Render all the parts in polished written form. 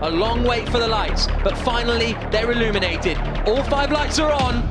A long wait for the lights, but finally they're illuminated. All 5 lights are on.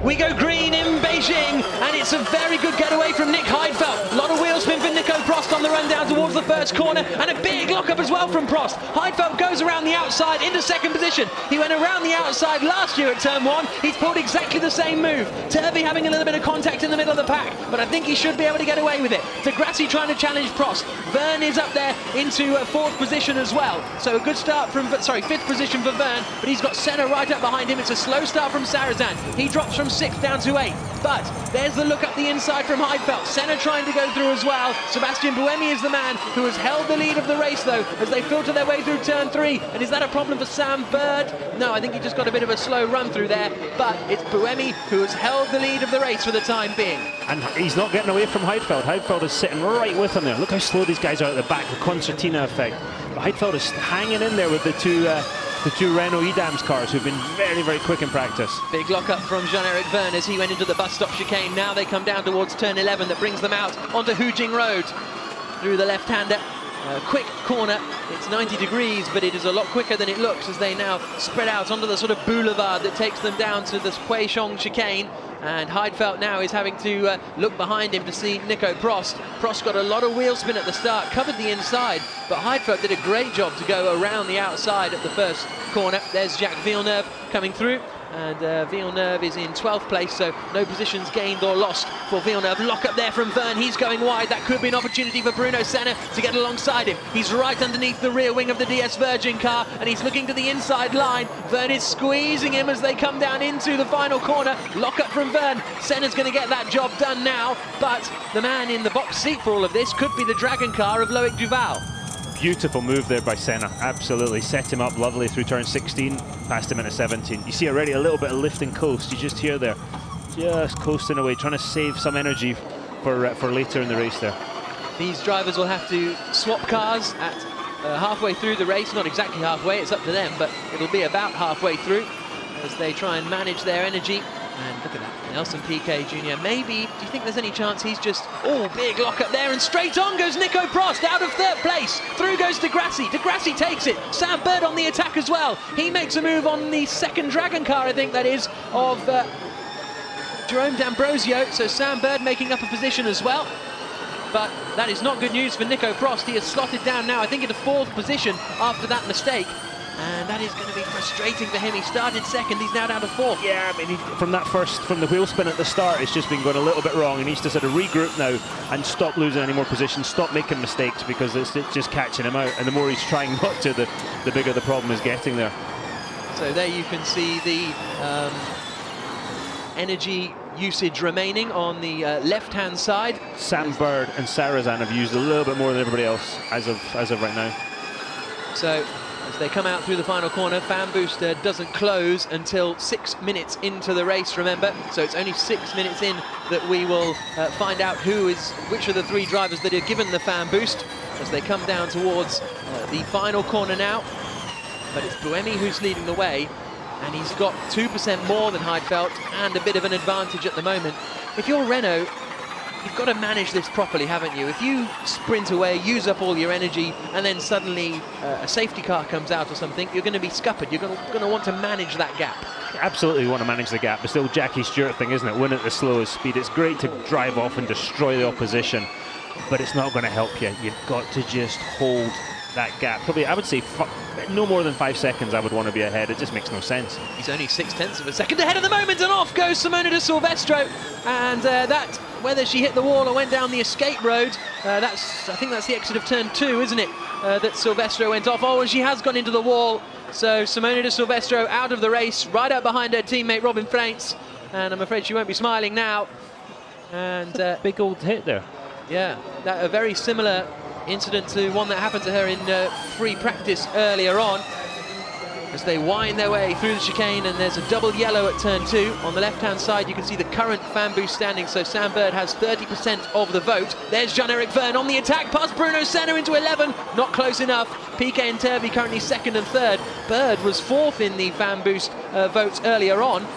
We go green in Beijing, and it's a very good getaway from Nick Heidfeld. A lot of wheel spin for Nico Prost on the run down towards the first corner, and a big lockup as well from Prost. Heidfeld goes around the outside into second position. He went around the outside last year at turn 1. He's pulled exactly the same move. Turvey having a little bit of contact in the middle of the pack, but I think he should be able to get away with it. De Grassi trying to challenge Prost. Verne is up there into 4th position as well. So a good start from, 5th position for Verne, but he's got Senna right up behind him. It's a slow start from Sarrazin. He drops from 6th down to 8th, but there's the look up the inside from Heidfeld. Senna trying to go through as well. Sebastian Buemi is the man who has held the lead of the race though, as they filter their way through turn 3. And is that a problem for Sam Bird? No, I think he just got a bit of a slow run through there, but it's Buemi who has held the lead of the race for the time being. And he's not getting away from Heidfeld. Heidfeld is sitting right with him there. Look how slow these guys are at the back, the concertina effect. But Heidfeld is hanging in there with the two Renault Edams cars who've been very, very quick in practice. Big lock-up from Jean-Eric Verne as he went into the bus stop chicane. Now they come down towards turn 11 that brings them out onto Hujing Road. Through the left-hander, quick corner. It's 90 degrees, but it is a lot quicker than it looks as they now spread out onto the sort of boulevard that takes them down to the Quaishong chicane. And Heidfeld now is having to look behind him to see Nico Prost. Prost got a lot of wheel spin at the start, covered the inside, but Heidfeld did a great job to go around the outside at the first corner. There's Jacques Villeneuve coming through, and Villeneuve is in 12th place, so no positions gained or lost for Villeneuve. Lock up there from Verne, he's going wide. That could be an opportunity for Bruno Senna to get alongside him. He's right underneath the rear wing of the DS Virgin car, and he's looking to the inside line. Verne is squeezing him as they come down into the final corner. Lock up from Verne. Senna's going to get that job done now, but the man in the box seat for all of this could be the Dragon car of Loic Duval. Beautiful move there by Senna, absolutely. Set him up lovely through turn 16, past him into 17. You see already a little bit of lift and coast, you just hear there. Just coasting away, trying to save some energy for later in the race there. These drivers will have to swap cars at halfway through the race. Not exactly halfway, it's up to them, but it'll be about halfway through as they try and manage their energy. And look at that, Nelson Piquet Jr. Maybe, do you think there's any chance he's just, oh, big lock up there, and straight on goes Nico Prost out of 3rd place. Through goes De Grassi. De Grassi takes it. Sam Bird on the attack as well. He makes a move on the 2nd Dragon car, I think that is, of Jerome D'Ambrosio. So Sam Bird making up a position as well. But that is not good news for Nico Prost. He has slotted down now, I think, into 4th position after that mistake. And that is going to be frustrating for him. He started 2nd, he's now down to 4th. Yeah, I mean, from the wheel spin at the start, it's just been going a little bit wrong. He needs to sort of regroup now and stop losing any more positions, stop making mistakes, because it's just catching him out. And the more he's trying not to, the bigger the problem is getting there. So there you can see the energy usage remaining on the left-hand side. Sam Bird and Sarrazin have used a little bit more than everybody else as of right now. So as they come out through the final corner, fan booster doesn't close until 6 minutes into the race, remember. So it's only 6 minutes in that we will find out which of the 3 drivers that are given the fan boost as they come down towards the final corner now. But it's Buemi who's leading the way, and he's got 2% more than Heidfeld and a bit of an advantage at the moment. If you're Renault, you've got to manage this properly, haven't you? If you sprint away, use up all your energy, and then suddenly a safety car comes out or something, you're going to be scuppered. You're going to want to manage that gap. Absolutely want to manage the gap. It's still Jackie Stewart thing, isn't it? Win at the slowest speed. It's great to drive off and destroy the opposition, but it's not going to help you. You've got to just hold that gap. Probably, I would say, no more than 5 seconds I would want to be ahead. It just makes no sense. He's only 0.6 of a second ahead at the moment, and off goes Simona de Silvestro. And that, whether she hit the wall or went down the escape road, I think that's the exit of turn 2, isn't it? That Silvestro went off. Oh, and she has gone into the wall. So Simona de Silvestro out of the race, right up behind her teammate Robin Freins. And I'm afraid she won't be smiling now. And big old hit there. Yeah, a very similar incident to one that happened to her in free practice earlier on, as they wind their way through the chicane. And there's a double yellow at turn 2. On the left-hand side, you can see the current fan boost standing, so Sam Bird has 30% of the vote. There's Jean-Eric Verne on the attack, past Bruno Senna into 11, not close enough. Piquet and Turvey currently 2nd and 3rd. Bird was 4th in the fan boost votes earlier on,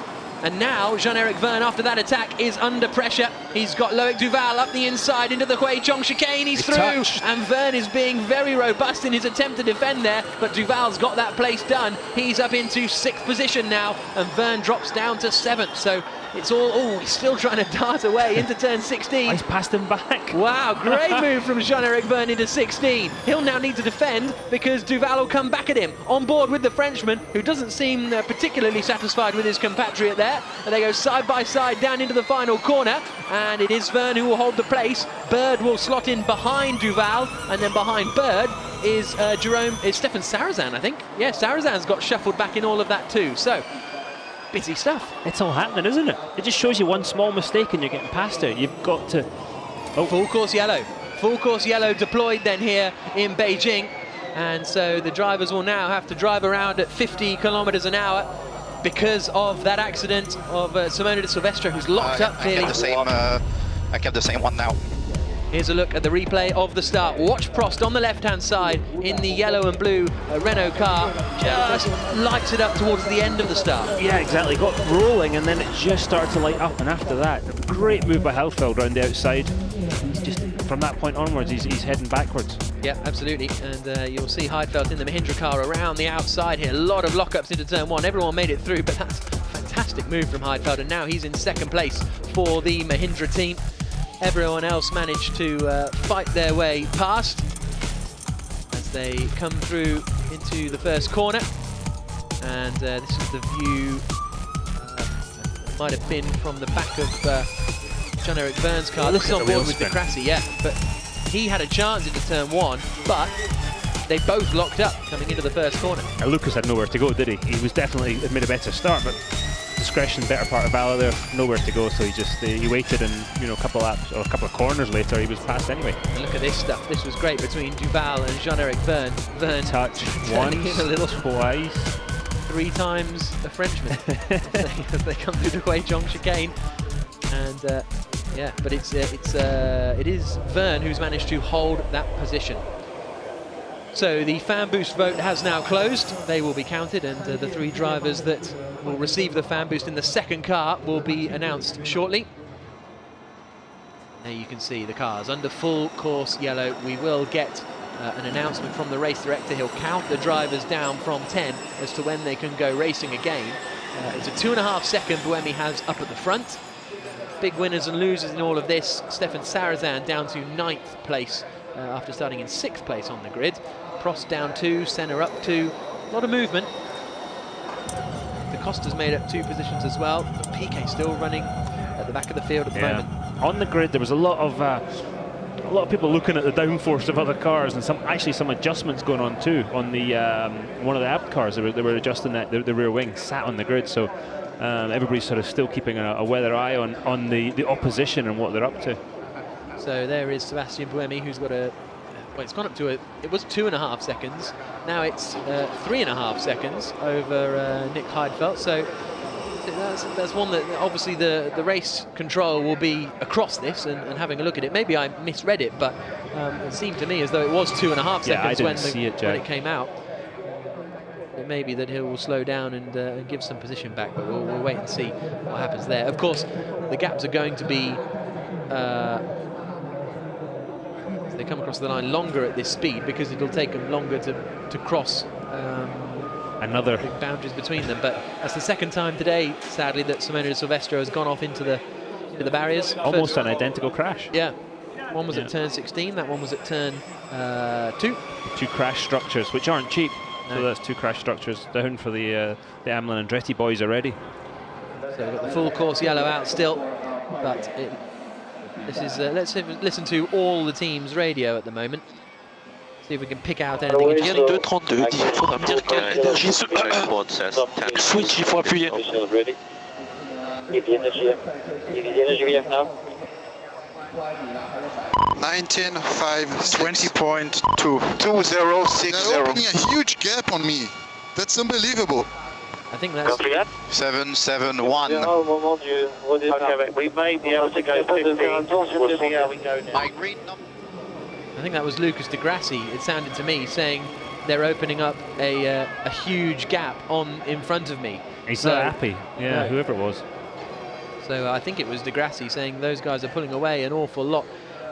and now Jean-Eric Verne, after that attack, is under pressure. He's got Loic Duval up the inside into the Huizhong chicane. He's through, and Verne is being very robust in his attempt to defend there, but Duval's got that place done. He's up into 6th position now, and Verne drops down to 7th. So it's all, he's still trying to dart away into turn 16. He's passed him back. Wow, great move from Jean-Eric Verne into 16. He'll now need to defend because Duval will come back at him. On board with the Frenchman, who doesn't seem particularly satisfied with his compatriot there. And they go side by side down into the final corner. And it is Verne who will hold the place. Bird will slot in behind Duval. And then behind Bird is Stefan Sarazan, I think. Yeah, Sarazan's got shuffled back in all of that too. So, busy stuff. It's all happening, isn't it? It just shows you one small mistake and you're getting past it. You've got to... Oh, full course yellow. Full course yellow deployed then here in Beijing. And so the drivers will now have to drive around at 50 kilometers an hour because of that accident of Simone de Silvestro, who's locked up clearly. I kept the same one now. Here's a look at the replay of the start. Watch Prost on the left-hand side in the yellow and blue Renault car. Just lights it up towards the end of the start. Yeah, exactly. Got rolling and then it just started to light up. And after that, a great move by Heilfeld round the outside. He's just, from that point onwards, he's heading backwards. Yeah, absolutely. And you'll see Heidfeld in the Mahindra car around the outside here. A lot of lockups into turn 1. Everyone made it through, but that's a fantastic move from Heidfeld. And now he's in 2nd place for the Mahindra team. Everyone else managed to fight their way past as they come through into the first corner. And this is the view, might have been from the back of Jean-Eric Verne's car. This is on board with De Grassi, yeah. But he had a chance into turn 1, but they both locked up coming into the first corner. Now, Lucas had nowhere to go, did he? He was definitely made a better start, but discretion, better part of valor there, nowhere to go, so he waited, and a couple of corners later he was past anyway. And look at this stuff. This was great between Duval and Jean-Eric Verne. Verne touch once, a little, twice, 3 times a Frenchman as they come through the Huizhong chicane. And yeah, but it is Verne who's managed to hold that position. So the fan boost vote has now closed. They will be counted, and the 3 drivers that will receive the fan boost in the 2nd car will be announced shortly. There you can see the cars under full course yellow. We will get an announcement from the race director. He'll count the drivers down from 10 as to when they can go racing again. It's a 2.5 second Buemi has up at the front. Big winners and losers in all of this. Stefan Sarazan down to 9th place after starting in 6th place on the grid. Prost down 2, Senna up 2. A lot of movement. De Costa's made up 2 positions as well. But Piquet still running at the back of the field at the moment. On the grid, there was a lot of people looking at the downforce of other cars, and some adjustments going on too. On the one of the Abt cars, they were adjusting the rear wing, sat on the grid. So everybody's sort of still keeping a weather eye on the opposition and what they're up to. So there is Sebastian Buemi, who's got a... Well, it's gone up to it was 2.5 seconds. Now it's 3.5 seconds over Nick Heidfeld. So that's one that obviously the race control will be across this and having a look at it. Maybe I misread it, but it seemed to me as though it was 2.5 seconds when it came out. It may be that he will slow down and give some position back, but we'll wait and see what happens there. Of course, the gaps are going to be... they come across the line longer at this speed because it'll take them longer to cross another big boundaries between them. But that's the 2nd time today, sadly, that Simone de Silvestro has gone off into the barriers. Almost an identical crash. Yeah, one was at turn 16, that one was at turn 2. 2 crash structures, which aren't cheap. No. So that's 2 crash structures down for the Amlin Andretti boys already. So we've got the full course yellow out still, but this is let's listen to all the teams' radio at the moment. See if we can pick out anything. Il vient de 2.32, il faudra me dire quelle énergie switch, il faut appuyer. now. 19.5, 20.2. 2060. They're opening a huge gap on me. That's unbelievable. I think that's 771. Okay, we may be able to go 15. We'll see how we go now. My green number. I think that was Lucas de Grassi, it sounded to me, saying they're opening up a huge gap in front of me. He's so happy, yeah, whoever it was. So I think it was Degrassi saying those guys are pulling away an awful lot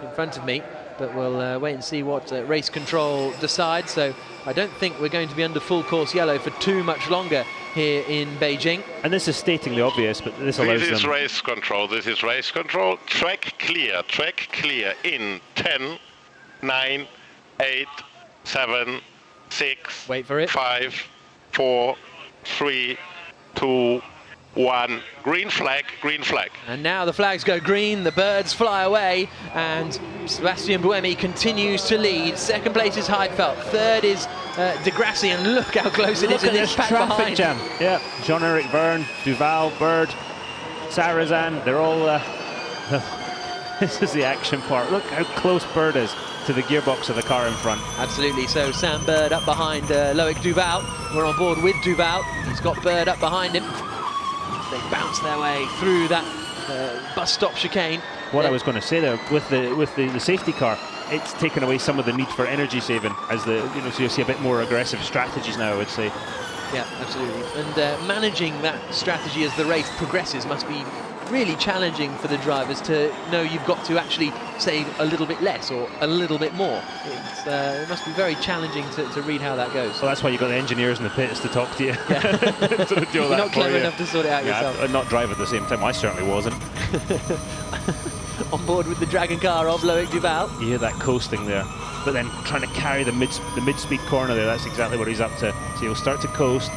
in front of me, but we'll wait and see what race control decides. So I don't think we're going to be under full course yellow for too much longer here in Beijing. And this is stating the obvious, but this allows This is them... race control. This is race control. Track clear. Track clear in 10, 9, 8, 7, 6, Wait for it. 5, 4, 3, 2, 1. Green flag, green flag. And now the flags go green, the birds fly away, and Sebastian Buemi continues to lead. Second place is Heidfeld, third is Degrassi, and look how close it is in this pack traffic behind. jam. Yeah, Jean-Eric Verne, Duval, Bird, Sarazan, they're all... this is the action part. Look how close Bird is to the gearbox of the car in front. Absolutely, so Sam Bird up behind Loic Duval. We're on board with Duval. He's got Bird up behind him. They bounce their way through that bus stop chicane. What I was going to say there, with the safety car, it's taken away some of the need for energy saving, as so you see a bit more aggressive strategies now, I would say. Yeah, absolutely. And managing that strategy as the race progresses must be really challenging for the drivers to know you've got to actually save a little bit less or a little bit more. It must be very challenging to read how that goes. So that's why you've got the engineers in the pits to talk to you. Yeah. Sort of You're not clever enough to sort it out yourself. And not drive at the same time. I certainly wasn't. On board with the dragon car of Loic Duval. You hear that coasting there, but then trying to carry the mid-speed corner there. That's exactly what he's up to. So he'll start to coast,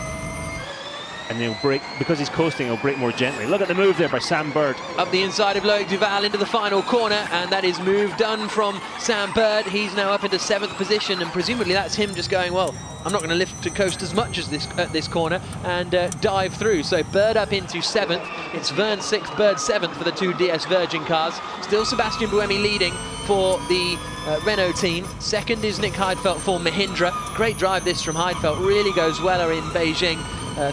and he'll brake, because he's coasting, he'll brake more gently. Look at the move there by Sam Bird. Up the inside of Loic Duval into the final corner, and that is move done from Sam Bird. He's now up into 7th position, and presumably that's him just going, well, I'm not going to lift to coast as much as this at this corner, and dive through. So Bird up into 7th. It's Verne 6th, Bird 7th for the two DS Virgin cars. Still Sebastian Buemi leading for the Renault team. Second is Nick Heidfeld for Mahindra. Great drive this from Heidfeld, really goes well in Beijing.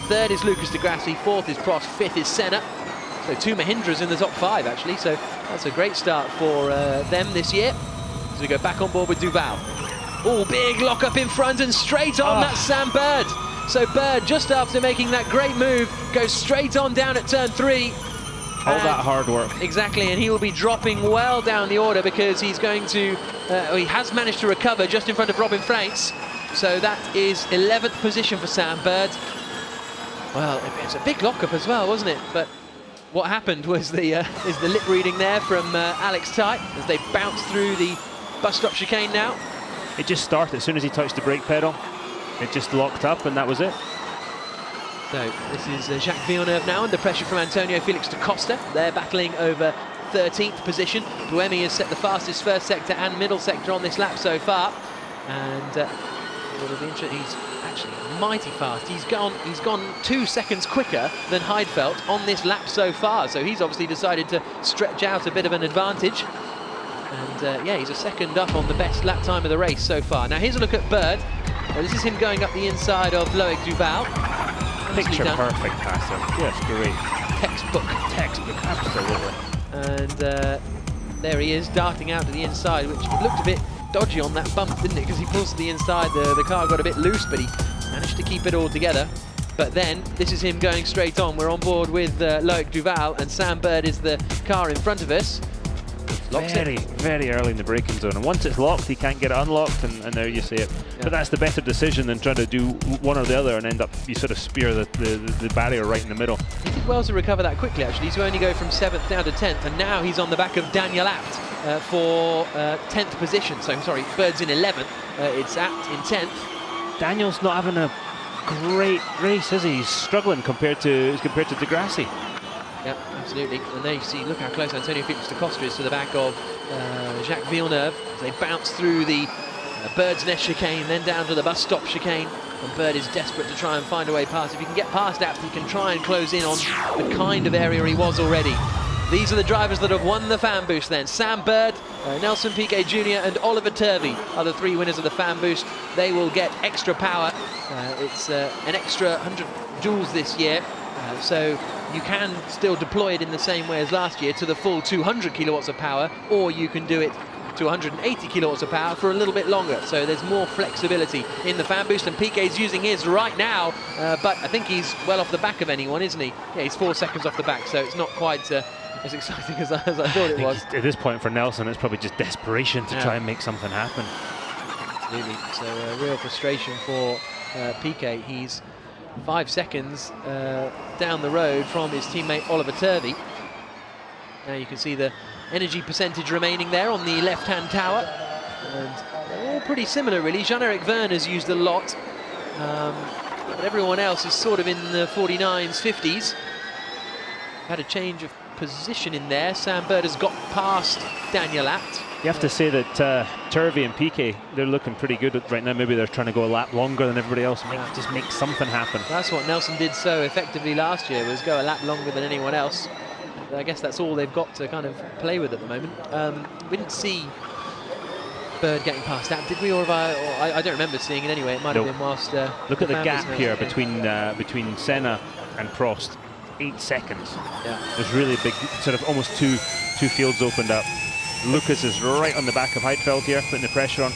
Third is Lucas Degrassi, 4th is Prost, 5th is Senna. So two Mahindras in the top 5 actually, so that's a great start for them this year. So we go back on board with Duval. Oh, big lock up in front and straight on, that's Sam Bird. So Bird, just after making that great move, goes straight on down at turn 3. All that hard work. Exactly, and he will be dropping well down the order because he's going to, he has managed to recover just in front of Robin Freitz. So that is 11th position for Sam Bird. Well, it's a big lockup as well, wasn't it? But what happened was the lip reading there from Alex Tite as they bounce through the bus stop chicane now. It just started as soon as he touched the brake pedal. It just locked up, and that was it. So this is Jacques Villeneuve now under pressure from Antonio Felix da Costa. They're battling over 13th position. Buemi has set the fastest first sector and middle sector on this lap so far, and it'll be interesting. He's actually mighty fast. He's gone 2 seconds quicker than Heidfeld on this lap so far. So he's obviously decided to stretch out a bit of an advantage. And yeah, he's a second up on the best lap time of the race so far. Now here's a look at Bird. This is him going up the inside of Loic Duval. Picture perfect passer. Yes, great. Textbook, absolutely. And there he is, darting out to the inside, which looked a bit dodgy on that bump, didn't it? Because he pulls to the inside, the car got a bit loose, but he managed to keep it all together. But then, this is him going straight on. We're on board with Loic Duval, and Sam Bird is the car in front of us. Very early in the braking zone, and once it's locked, he can't get it unlocked, and there you see it. Yeah. But that's the better decision than trying to do one or the other and end up, you sort of spear the barrier right in the middle. He did well to recover that quickly, actually. So only go from 7th down to 10th, and now he's on the back of Daniel Abt for 10th position. So I'm sorry, Bird's in 11th, it's Abt in 10th. Daniel's not having a great race, is he? He's struggling compared to Degrassi. Yeah, absolutely. And there you see, look how close Antonio Felix da Costa is to the back of Jacques Villeneuve as they bounce through the Bird's Nest chicane, then down to the bus stop chicane. And Bird is desperate to try and find a way past. If he can get past Abt, he can try and close in on the kind of area he was already. These are the drivers that have won the fan boost then. Sam Bird, Nelson Piquet Jr. and Oliver Turvey are the 3 winners of the fan boost. They will get extra power. It's an extra 100 joules this year. So you can still deploy it in the same way as last year to the full 200 kilowatts of power, or you can do it to 180 kilowatts of power for a little bit longer. So there's more flexibility in the fan boost, and Piquet's using his right now, but I think he's well off the back of anyone, isn't he? Yeah, he's 4 seconds off the back, so it's not quite as exciting as I thought it was. At this point for Nelson, it's probably just desperation to try and make something happen. Absolutely. So real frustration for Piquet. He's 5 seconds down the road from his teammate Oliver Turvey. Now you can see the energy percentage remaining there on the left-hand tower. And they're all pretty similar, really. Jean-Eric Verne has used a lot, but everyone else is sort of in the 49s, 50s. Had a change of position in there. Sam Bird has got past Daniel Abt. You have to say that Turvey and Piquet, they're looking pretty good right now. Maybe they're trying to go a lap longer than everybody else. Just make something happen. That's what Nelson did so effectively last year, was go a lap longer than anyone else. I guess that's all they've got to kind of play with at the moment. We didn't see Bird getting past that, did we? Or I don't remember seeing it anyway. It might have been whilst... Look at the gap here between Senna and Prost. 8 seconds. Yeah. There's really a big, sort of almost two fields opened up. Lucas is right on the back of Heidfeld here, putting the pressure on.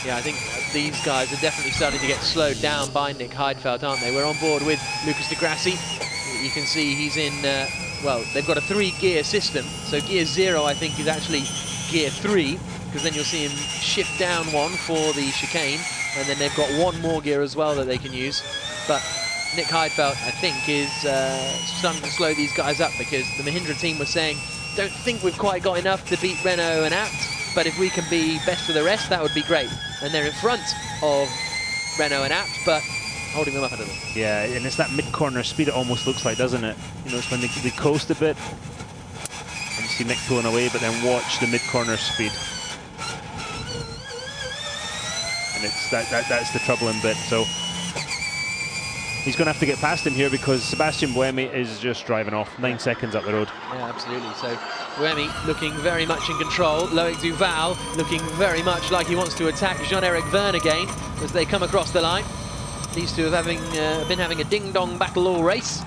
Yeah, I think these guys are definitely starting to get slowed down by Nick Heidfeld, aren't they? We're on board with Lucas de Grassi. You can see he's in, well, they've got a 3-gear system. So gear 0, I think, is actually gear 3, because then you'll see him shift down one for the chicane, and then they've got one more gear as well that they can use. But Nick Heidfeld, I think, is starting to slow these guys up, because the Mahindra team was saying, don't think we've quite got enough to beat Renault and Abt, but if we can be best of the rest, that would be great. And they're in front of Renault and Abt, but holding them up a little. Yeah, and it's that mid-corner speed, it almost looks like, doesn't it? You know, it's when they coast a bit, and you see Nick pulling away, but then watch the mid-corner speed. And it's that's the troubling bit. So he's going to have to get past him here, because Sebastian Buemi is just driving off. 9 seconds up the road. Yeah, absolutely. So Buemi looking very much in control. Loic Duval looking very much like he wants to attack Jean-Eric Verne again as they come across the line. These two have been having a ding-dong battle all race.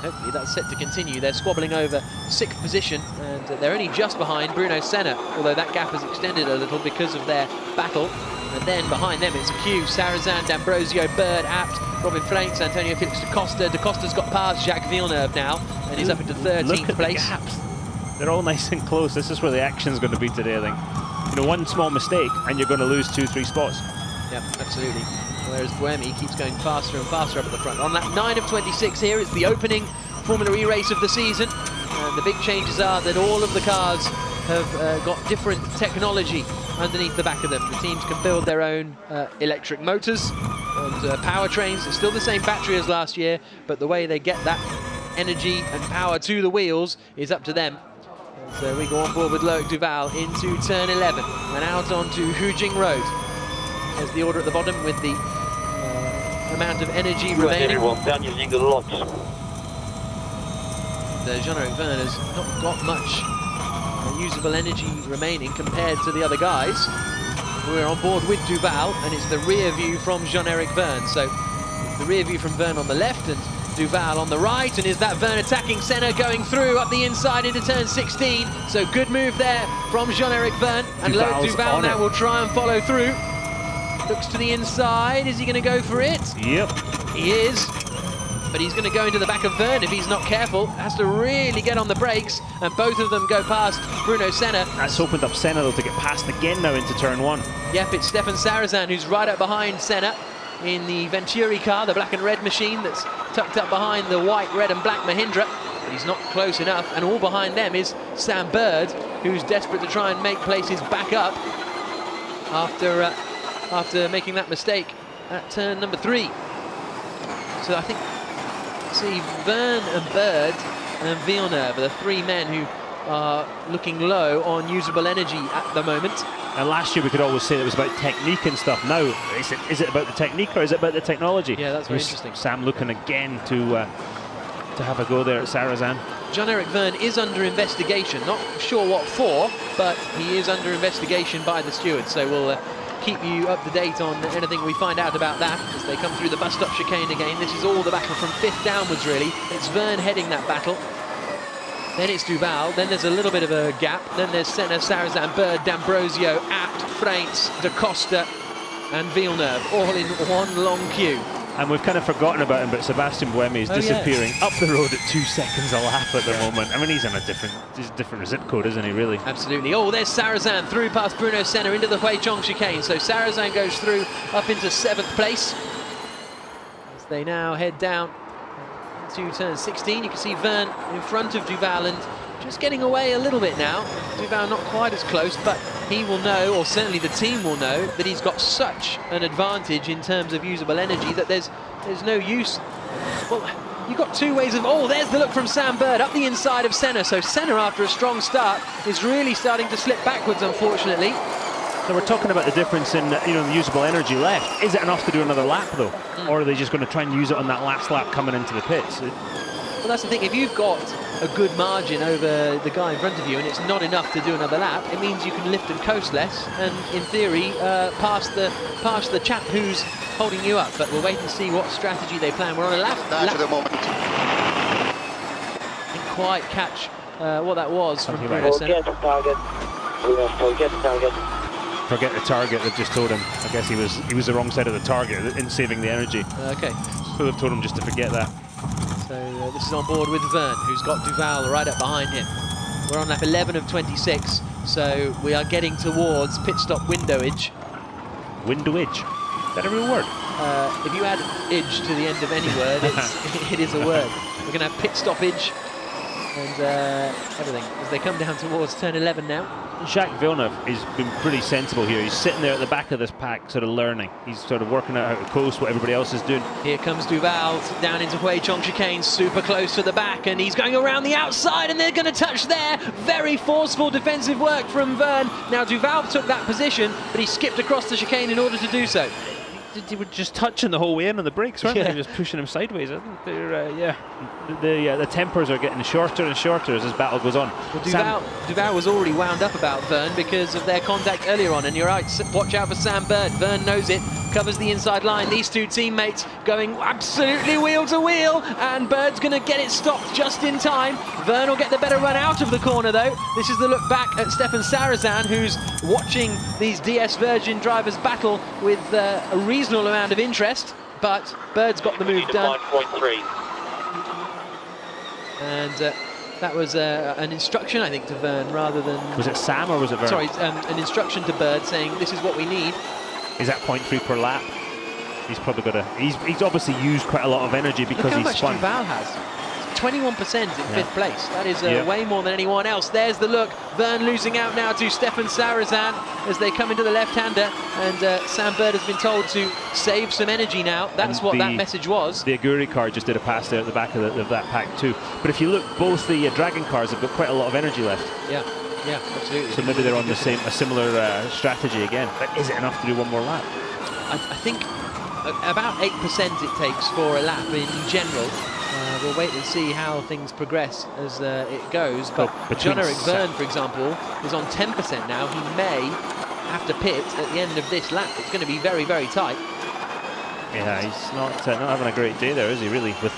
Hopefully that's set to continue. They're squabbling over 6th position, and they're only just behind Bruno Senna, although that gap has extended a little because of their battle. And then behind them it's a queue: Sarrazin, D'Ambrosio, Bird, Abt, Robin Flames, Antonio Felix da Costa. Da Costa's got past Jacques Villeneuve now, and he's up into 13th Look at place. The gaps. They're all nice and close. This is where the action's going to be today, I think. You know, one small mistake and you're going to lose 2-3 spots. Yeah, absolutely. Whereas Buemi keeps going faster and faster up at the front. On lap 9 of 26 here, it's the opening Formula E race of the season. And the big changes are that all of the cars have got different technology underneath the back of them. The teams can build their own electric motors and powertrains. It's still the same battery as last year, but the way they get that energy and power to the wheels is up to them. And so we go on board with Loic Duval into turn 11 and out onto Hujing Road. There's the order at the bottom with the amount of energy remaining. Everyone, Dan using a lot. Jean-Eric Verne has not got much usable energy remaining compared to the other guys. We're on board with Duval, and it's the rear view from Jean-Eric Verne. So the rear view from Verne on the left and Duval on the right, and is that Verne attacking Senna, going through up the inside into turn 16. So good move there from Jean-Eric Verne, and Loic Duval now will try and follow through. Looks to the inside. Is he going to go for it? Yep. He is. But he's going to go into the back of Verne if he's not careful. Has to really get on the brakes, and both of them go past Bruno Senna. That's opened up Senna though to get past again now into turn 1. Yep, it's Stefan Sarrazin who's right up behind Senna in the Venturi car, the black and red machine that's tucked up behind the white, red and black Mahindra. But he's not close enough, and all behind them is Sam Bird, who's desperate to try and make places back up after making that mistake at turn number 3. So I think, see, Verne and Bird and Villeneuve are the 3 men who are looking low on usable energy at the moment. And last year we could always say it was about technique and stuff. Now, is it about the technique or is it about the technology? Yeah, that's very interesting. Sam looking again to have a go there at Sarrazin. Jean-Eric Verne is under investigation. Not sure what for, but he is under investigation by the stewards. So we'll keep you up to date on anything we find out about that as they come through the bus stop chicane again. This is all the battle from 5th downwards, really. It's Verne heading that battle. Then it's Duval, then there's a little bit of a gap, then there's Senna, Sarrazin, Bird, D'Ambrosio, Abt, Freins, Da Costa and Villeneuve, all in one long queue. And we've kind of forgotten about him, but Sebastian Buemi is disappearing up the road at 2 seconds a lap at the moment. I mean, he's on a different zip code, isn't he, really? Absolutely. Oh, there's Sarrazin through past Bruno Senna into the Huichong chicane. So Sarrazin goes through up into 7th place. As they now head down to turn 16, you can see Verne in front of Duval and just getting away a little bit now. Duval not quite as close, but he will know, or certainly the team will know, that he's got such an advantage in terms of usable energy that there's no use. Well, you've got 2 ways of... Oh, there's the look from Sam Bird up the inside of Senna. So Senna, after a strong start, is really starting to slip backwards, unfortunately. So we're talking about the difference in the usable energy left. Is it enough to do another lap, though? Or are they just going to try and use it on that last lap coming into the pits? Well, that's the thing. If you've got a good margin over the guy in front of you and it's not enough to do another lap, it means you can lift and coast less and, in theory, pass the chap who's holding you up. But we'll wait and see what strategy they plan. We're on a lap. At the moment. Didn't quite catch what that was from Bruno Senna. Forget the target. We must forget the target. Forget the target, they've just told him. I guess he was the wrong side of the target in saving the energy. Okay. So they've told him just to forget that. So this is on board with Verne, who's got Duval right up behind him. We're on lap 11 of 26, so we are getting towards pit stop windowage. Windowage? Is that a real word? If you add "idge" to the end of any word, it is a word. We're going to have pit stoppage and everything as they come down towards turn 11 now. Jacques Villeneuve has been pretty sensible here. He's sitting there at the back of this pack, sort of learning. He's sort of working out how to coast what everybody else is doing. Here comes Duval down into Huichong chicane, super close to the back, and he's going around the outside, and they're going to touch there. Very forceful defensive work from Verne. Now Duval took that position, but he skipped across the chicane in order to do so. They were just touching the whole way in on the brakes, weren't they? Just pushing him sideways. I think they're, the tempers are getting shorter and shorter as this battle goes on. Well, Duval was already wound up about Verne because of their contact earlier on, and you're right, watch out for Sam Bird. Verne knows it, covers the inside line. These 2 teammates going absolutely wheel to wheel, and Bird's going to get it stopped just in time. Verne will get the better run out of the corner, though. This is the look back at Stefan Sarrazin, who's watching these DS Virgin drivers battle with a reasonable amount of interest, but Bird's got the move done. 5.3. And that was an instruction, I think, to Verne rather than... Was it Sam or was it Verne? Sorry, an instruction to Bird saying, this is what we need. Is that 0.3 per lap? He's probably got to... He's obviously used quite a lot of energy because Look how he's much spun. Duval has. 21% in 5th place. That is way more than anyone else. There's the look. Verne losing out now to Stefan Sarrazin as they come into the left-hander, and Sam Bird has been told to save some energy now. That's what that message was. The Aguri car just did a pass there at the back of that pack too. But if you look, both the Dragon cars have got quite a lot of energy left. Yeah, absolutely. So maybe they're on a similar strategy again. But is it enough to do one more lap? I think about 8% it takes for a lap in general. We'll wait and see how things progress as it goes. But Jean-Eric Verne, for example, is on 10% now. He may have to pit at the end of this lap. It's going to be very, very tight. Yeah, he's not having a great day there, is he? Really, with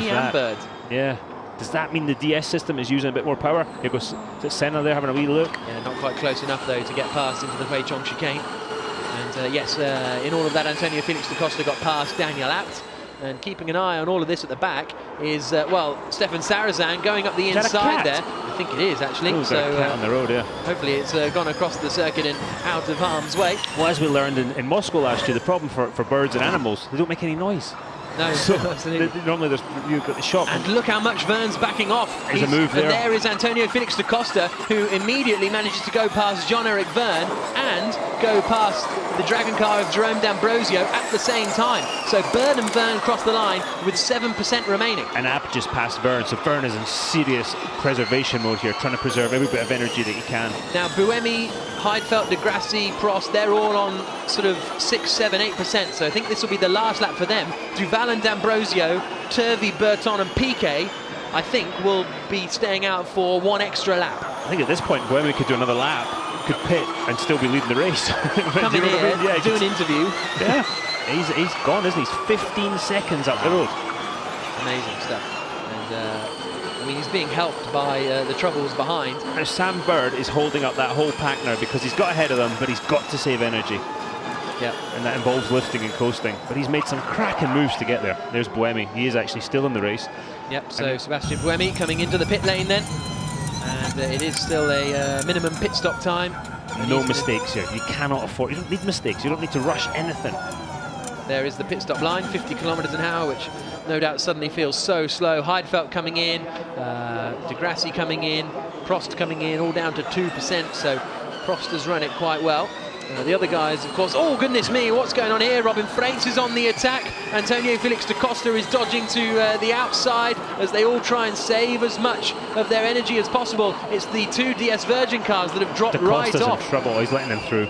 that. Bird. Yeah. Does that mean the DS system is using a bit more power? Here goes Senna there having a wee look. Yeah, not quite close enough though to get past into the Huichong chicane. And yes, in all of that, Antonio Felix da Costa got past Daniel Abt. And keeping an eye on all of this at the back is, Stefan Sarrazin going up the inside there. I think it is, actually. Ooh, so a cat on the road, yeah. Hopefully it's gone across the circuit and out of harm's way. Well, as we learned in Moscow last year, the problem for birds and animals, they don't make any noise. No, so absolutely. Normally you've got the shot. And look how much Verne's backing off. There's a move there. And there is Antonio Felix da Costa, who immediately manages to go past Jean-Eric Verne and go past the Dragon car of Jerome D'Ambrosio at the same time. So Bird and Verne cross the line with 7% remaining. And Abt just passed Verne, so Verne is in serious preservation mode here, trying to preserve every bit of energy that he can. Now Buemi, Heidfeld, De Grassi, Prost, they're all on sort of 6, 7, 8%. So I think this will be the last lap for them. Duval and D'Ambrosio, Turvey, Berton and Piquet, I think, will be staying out for one extra lap. I think at this point, Buemi could do another lap, could pit and still be leading the race. Come in here, do an interview. Yeah, he's gone, isn't he? He's 15 seconds up the road. Amazing stuff. And I mean, he's being helped by the troubles behind. Now Sam Bird is holding up that whole pack now because he's got ahead of them, but he's got to save energy. Yeah. And that involves lifting and coasting. But he's made some cracking moves to get there. There's Buemi. He is actually still in the race. Yep, so Sebastian Buemi coming into the pit lane then. And it is still a minimum pit stop time. No mistakes here. You cannot afford... You don't need mistakes. You don't need to rush anything. There is the pit stop line, 50 kilometres an hour, which no doubt suddenly feels so slow. Heidfeld coming in, De Grassi coming in, Prost coming in, all down to 2%, so Prost has run it quite well. The other guys, of course, oh goodness me, what's going on here? Robin Freites is on the attack. Antonio Felix da Costa is dodging to the outside as they all try and save as much of their energy as possible. It's the two DS Virgin cars that have dropped right off. In trouble, he's letting them through.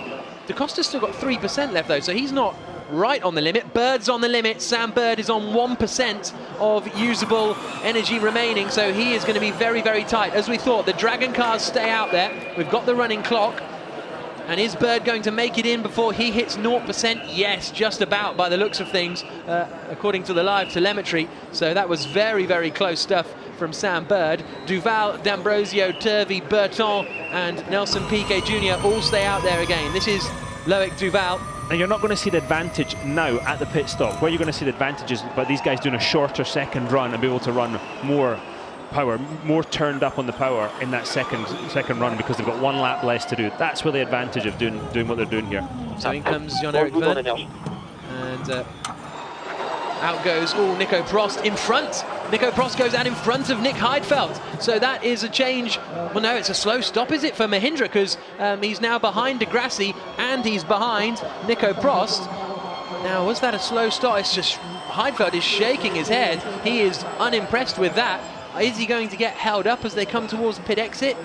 Da Costa's still got 3% left though, so he's not right on the limit. Bird's on the limit. Sam Bird is on 1% of usable energy remaining, so he is going to be very, very tight. As we thought, the Dragon cars stay out there. We've got the running clock. And is Bird going to make it in before he hits 0%? Yes, just about by the looks of things, according to the live telemetry. So that was very, very close stuff from Sam Bird. Duval, D'Ambrosio, Turvey, Berton and Nelson Piquet Jr. all stay out there again. This is Loic Duval. And you're not going to see the advantage now at the pit stop. Where you're going to see the advantage is by these guys doing a shorter second run and be able to run more power, more turned up on the power in that second run because they've got one lap less to do. That's where the advantage of doing what they're doing here. So in comes Jean-Eric Verne, and out goes Nico Prost in front. Nico Prost goes out in front of Nick Heidfeld. So that is a change. Well, no, it's a slow stop, is it, for Mahindra? Because he's now behind De Grassi and he's behind Nico Prost. Now, was that a slow stop? It's just Heidfeld is shaking his head. He is unimpressed with that. Is he going to get held up as they come towards the pit exit?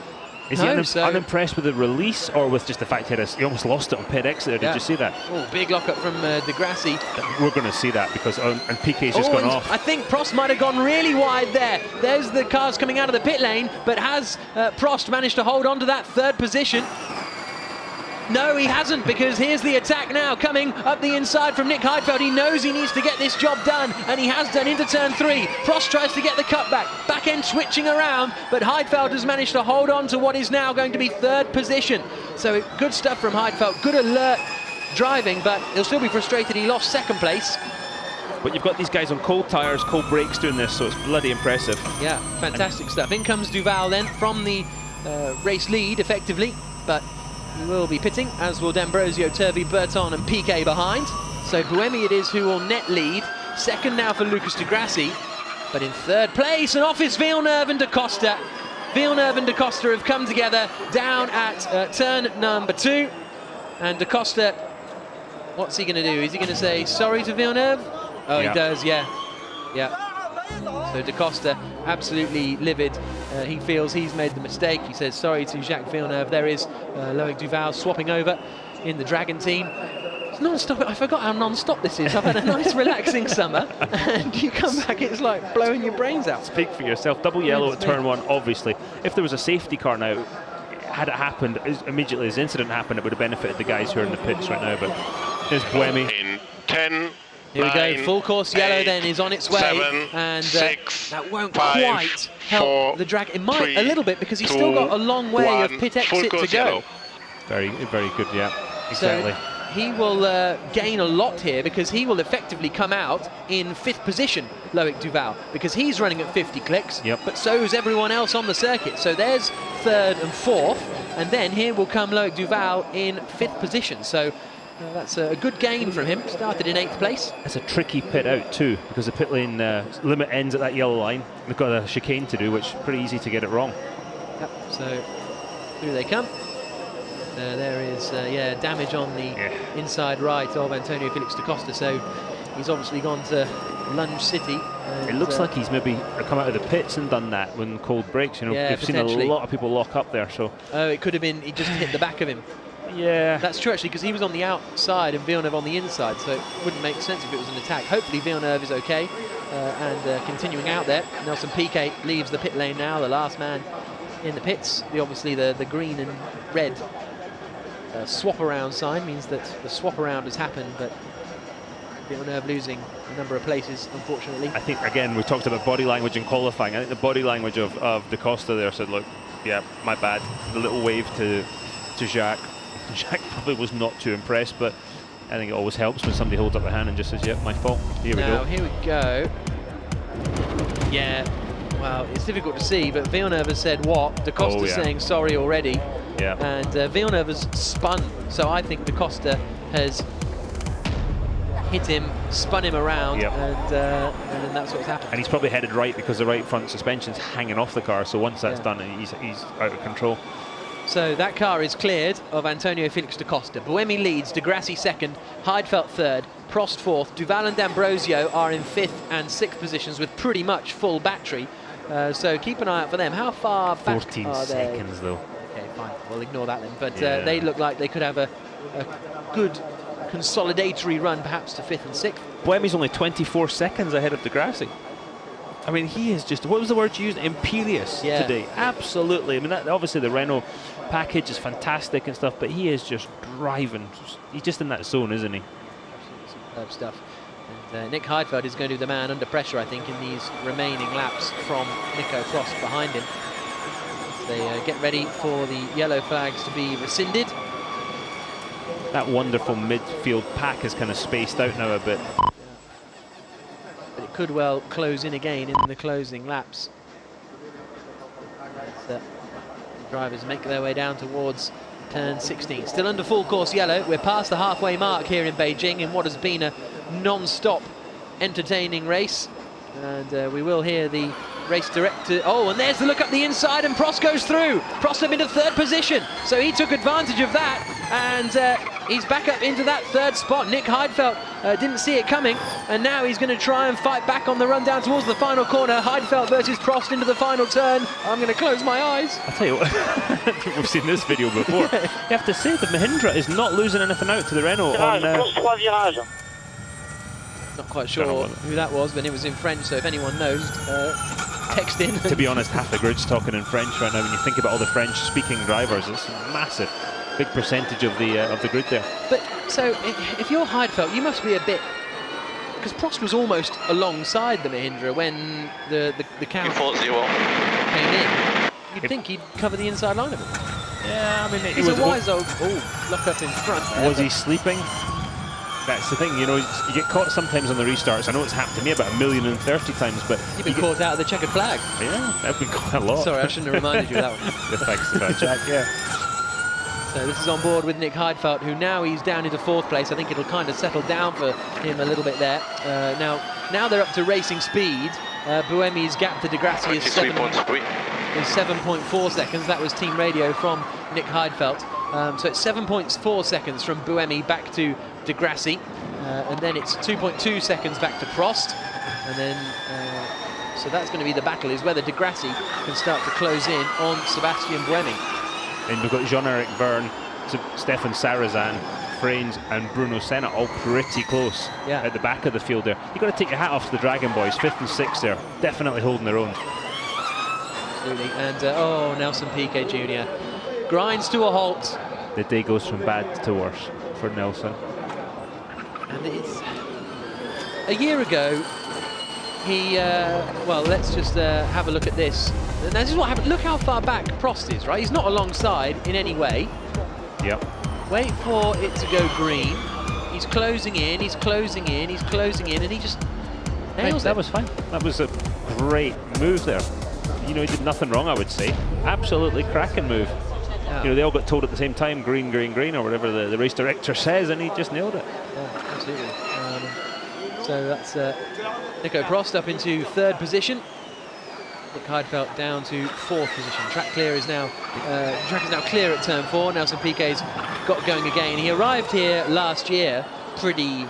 Is he unimpressed with the release or with just the fact that he almost lost it on pit exit? Did you see that? Oh, big lockup from De Grassi. We're going to see that because and Piquet's just gone off. I think Prost might have gone really wide there. There's the cars coming out of the pit lane, but has Prost managed to hold on to that third position? No, he hasn't, because here's the attack now coming up the inside from Nick Heidfeld. He knows he needs to get this job done, and he has done into turn 3. Prost tries to get the cutback, back end switching around, but Heidfeld has managed to hold on to what is now going to be third position. So good stuff from Heidfeld, good alert driving, but he'll still be frustrated he lost second place. But you've got these guys on cold tyres, cold brakes doing this, so it's bloody impressive. Yeah, fantastic stuff. In comes Duval then from the race lead, effectively, but he will be pitting, as will D'Ambrosio, Turvey, Berton and Piquet behind. So Buemi it is who will net lead. Second now for Lucas Di Grassi, but in third place, and off is Villeneuve and Da Costa. Villeneuve and Da Costa have come together down at turn number 2. And Da Costa, what's he going to do? Is he going to say sorry to Villeneuve? Oh, yeah. He does, yeah. Yeah. So Da Costa absolutely livid. He feels he's made the mistake. He says sorry to Jacques Villeneuve. There is Loic Duval swapping over in the Dragon team. It's non-stop. I forgot how non-stop this is. I've had a nice relaxing summer and you come back, it's like blowing your brains out. Speak for yourself. Double yellow at turn 1, obviously. If there was a safety car now, had it happened immediately as the incident happened, it would have benefited the guys who are in the pits right now. But there's Buemi. In 10. Here we go, full course yellow 8, then is on its way, 7, and 6, that won't 5, quite help 4, the drag. It might 3, a little bit because he's 2, still got a long way 1, of pit exit to go. Yellow. Very, very good, yeah, exactly. So he will gain a lot here because he will effectively come out in 5th position, Loic Duval, because he's running at 50 clicks, but so is everyone else on the circuit. So there's 3rd and 4th, and then here will come Loic Duval in 5th position. So that's a good gain from him. Started in 8th place. It's a tricky pit out too, because the pit lane limit ends at that yellow line. They've got a chicane to do, which is pretty easy to get it wrong. Yep, so through they come. There is damage on the inside right of Antonio Felix da Costa, so he's obviously gone to Lunge City. It looks like he's maybe come out of the pits and done that when cold breaks. You know, we've seen a lot of people lock up there. So it could have been he just hit the back of him. Yeah, that's true actually, because he was on the outside and Villeneuve on the inside, so it wouldn't make sense if it was an attack. Hopefully Villeneuve is okay and continuing out there. Nelson Piquet leaves the pit lane now, the last man in the pits. Obviously the green and red swap around sign means that the swap around has happened, but Villeneuve losing a number of places, unfortunately. I think, again, we talked about body language in qualifying. I think the body language of Da Costa there said, look, yeah, my bad. The little wave to Jacques. Jacques probably was not too impressed, but I think it always helps when somebody holds up a hand and just says, yeah, my fault. Here we go. Here we go. Yeah, well, it's difficult to see, but Villeneuve has said what? Da Costa's saying sorry already. Yeah. And Villeneuve has spun, so I think Da Costa has hit him, spun him around, and then that's what's happened. And he's probably headed right because the right front suspension's hanging off the car, so once that's done, he's out of control. So that car is cleared of Antonio Felix da Costa. Buemi leads, De Grassi second, Heidfeld third, Prost fourth. Duval and D'Ambrosio are in fifth and sixth positions with pretty much full battery. So keep an eye out for them. How far back 14 are they? seconds though. Okay, fine. We'll ignore that then. But they look like they could have a good consolidatory run, perhaps to fifth and sixth. Buemi's only 24 seconds ahead of De Grassi. I mean, he is just, what was the word you used? Imperious today. Absolutely. I mean, obviously the Renault package is fantastic and stuff, but he is just driving. He's just in that zone, isn't he? Superb stuff. And Nick Heidfeld is going to be the man under pressure, I think, in these remaining laps from Nico Prost behind him. They get ready for the yellow flags to be rescinded. That wonderful midfield pack is kind of spaced out now a bit. But it could well close in again in the closing laps. As the drivers make their way down towards turn 16. Still under full course yellow. We're past the halfway mark here in Beijing in what has been a non-stop entertaining race. And we will hear the race director. Oh, and there's the look up the inside, and Prost goes through. Prost up into third position, so he took advantage of that, and he's back up into that third spot. Nick Heidfeld didn't see it coming, and now he's going to try and fight back on the run down towards the final corner. Heidfeld versus Prost into the final turn. I'm going to close my eyes. I'll tell you what, we've seen this video before. You have to say the Mahindra is not losing anything out to the Renault on... Not quite sure who that was, but it was in French, so if anyone knows, text in. To be honest, half the grid's talking in French right now. When you think about all the French-speaking drivers, it's a massive, big percentage of the grid there. But so, if you're Heidfeld, you must be a bit, because Prost was almost alongside the Mahindra when the count came in. You'd think he'd cover the inside line of it. Yeah, I mean, he's a wise old lock up in front. Was he sleeping? That's the thing, you know, you get caught sometimes on the restarts. I know it's happened to me about 1,030,000 times, but... You've been caught out of the checkered flag. Yeah, I've been caught a lot. Sorry, I shouldn't have reminded you of that one. Yeah, thanks for that, Jack, yeah. So this is on board with Nick Heidfeld, who now he's down into fourth place. I think it'll kind of settle down for him a little bit there. Now they're up to racing speed. Buemi's gap to De Grassi is 7.4 seconds. That was team radio from Nick Heidfeld. So it's 7.4 seconds from Buemi back to De Grassi, and then it's 2.2 seconds back to Prost, and then so that's going to be the battle, is whether De Grassi can start to close in on Sebastian Buemi. And we've got Jean-Eric Verne, Stefan Sarrazin, Frains and Bruno Senna all pretty close at the back of the field there. You've got to take your hat off to the Dragon Boys, 5th and 6th there, definitely holding their own. Absolutely, and Nelson Piquet Jr. grinds to a halt. The day goes from bad to worse for Nelson. And it's a year ago, he, well, let's just have a look at this. And this is what happened. Look how far back Prost is, right? He's not alongside in any way. Yep. Wait for it to go green. He's closing in, he's closing in, he's closing in, and he just nails it. That was fine. That was a great move there. You know, he did nothing wrong, I would say. Absolutely cracking move. Yeah. You know, they all got told at the same time, green, green, green, or whatever the race director says, and he just nailed it. Yeah, absolutely. So that's Nico Prost up into third position. Nick Heidfeld down to fourth position. Track is now clear at turn 4. Nelson Piquet's got going again. He arrived here last year pretty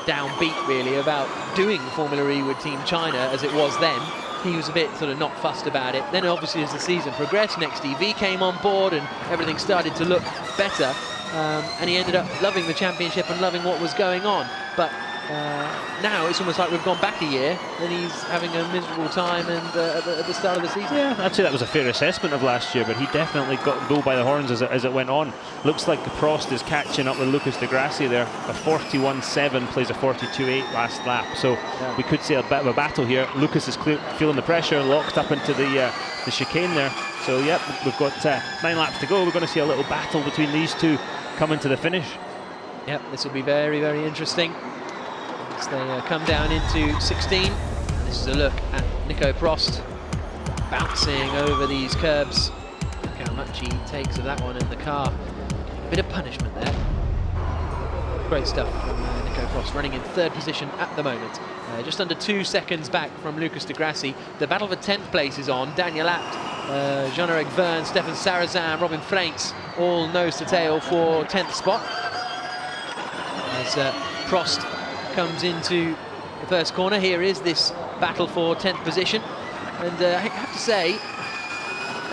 downbeat, really, about doing Formula E with Team China as it was then. He was a bit sort of not fussed about it. Then obviously as the season progressed, Next EV came on board and everything started to look better. And he ended up loving the championship and loving what was going on. But now it's almost like we've gone back a year and he's having a miserable time and at the start of the season. Yeah, I'd say that was a fair assessment of last year, but he definitely got bull by the horns as it went on. Looks like Prost is catching up with Lucas de Grassi there. A 41.7 plays a 42.8 last lap, so we could see a bit of a battle here. Lucas is feeling the pressure, locked up into the chicane there. So yep, we've got 9 laps to go. We're going to see a little battle between these two coming to the finish. Yep, this will be very, very interesting as they come down into 16. And this is a look at Nico Prost bouncing over these curbs. Look how much he takes of that one in the car. A bit of punishment there. Great stuff from Nico Prost, running in 3rd position at the moment. Just under 2 seconds back from Lucas de Grassi. The battle for 10th place is on. Daniel Abt, Jean-Eric Verne, Stefan Sarrazin, Robin Freinks, all nose to tail for 10th spot. As Prost comes into the first corner, here is this battle for 10th position. And I have to say,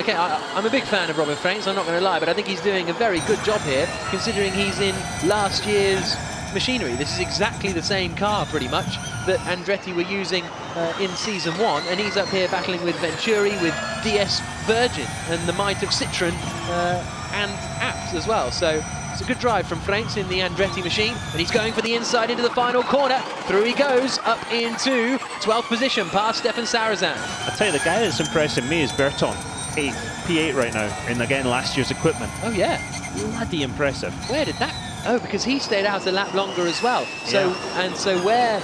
okay, I'm a big fan of Robin Freinks, I'm not going to lie, but I think he's doing a very good job here, considering he's in last year's machinery. This is exactly the same car, pretty much, that Andretti were using in Season 1, and he's up here battling with Venturi, with DS Virgin, and the might of Citroën and Abt as well. So it's a good drive from Freinks in the Andretti machine, and he's going for the inside into the final corner. Through he goes, up into 12th position, past Stefan Sarrazin. I tell you, the guy that's impressing me is Berton. P8 right now, in again last year's equipment. Oh yeah, bloody impressive. Where did that? Oh, because he stayed out a lap longer as well. So and so where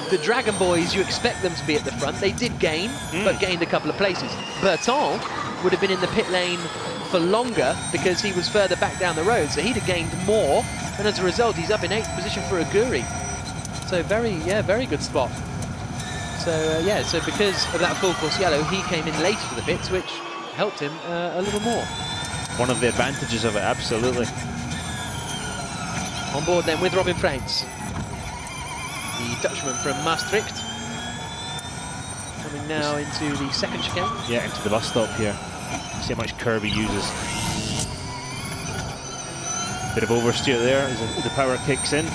the Dragon Boys, you expect them to be at the front, they did gain, but gained a couple of places. Berton would have been in the pit lane for longer because he was further back down the road, so he'd have gained more, and as a result he's up in 8th position for Aguri. So very good spot. So yeah, so because of that full course yellow, he came in later to the pits, which helped him a little more. One of the advantages of it, absolutely. On board then with Robin Freinks, the Dutchman from Maastricht, coming now into the 2nd chicane. Yeah, into the bus stop here. See how much curb he uses. Bit of oversteer there as the power kicks in.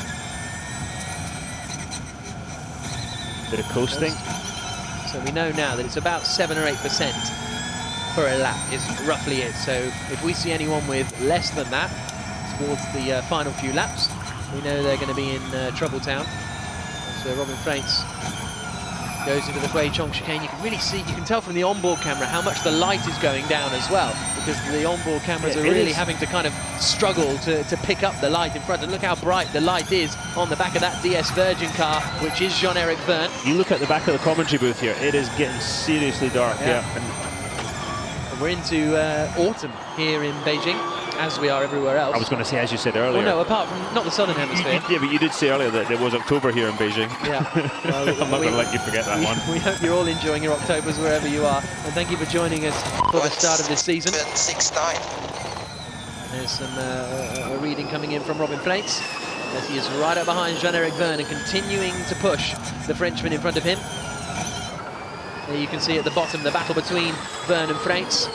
Bit of coasting. So we know now that it's about 7 or 8% per a lap is roughly it. So if we see anyone with less than that towards the final few laps, we know they're going to be in trouble town. So Robin Freinks goes into the Hui Chong chicane. You can really see, you can tell from the onboard camera how much the light is going down as well, because the onboard cameras are really having to kind of struggle to pick up the light in front. And look how bright the light is on the back of that DS Virgin car, which is Jean-Eric Verne. You look at the back of the commentary booth here, it is getting seriously dark. And we're into autumn here in Beijing, as we are everywhere else. I was going to say, as you said earlier. Well, no, apart from not the southern hemisphere. Yeah, but you did say earlier that it was October here in Beijing. Yeah. Well, I'm not going to let you forget that one. We hope you're all enjoying your Octobers wherever you are, and thank you for joining us for the start of this season. 6-9. There's some a reading coming in from Robin Freinks, as he is right up behind Jean-Eric Verne and continuing to push the Frenchman in front of him. There you can see at the bottom the battle between Verne and Freinks,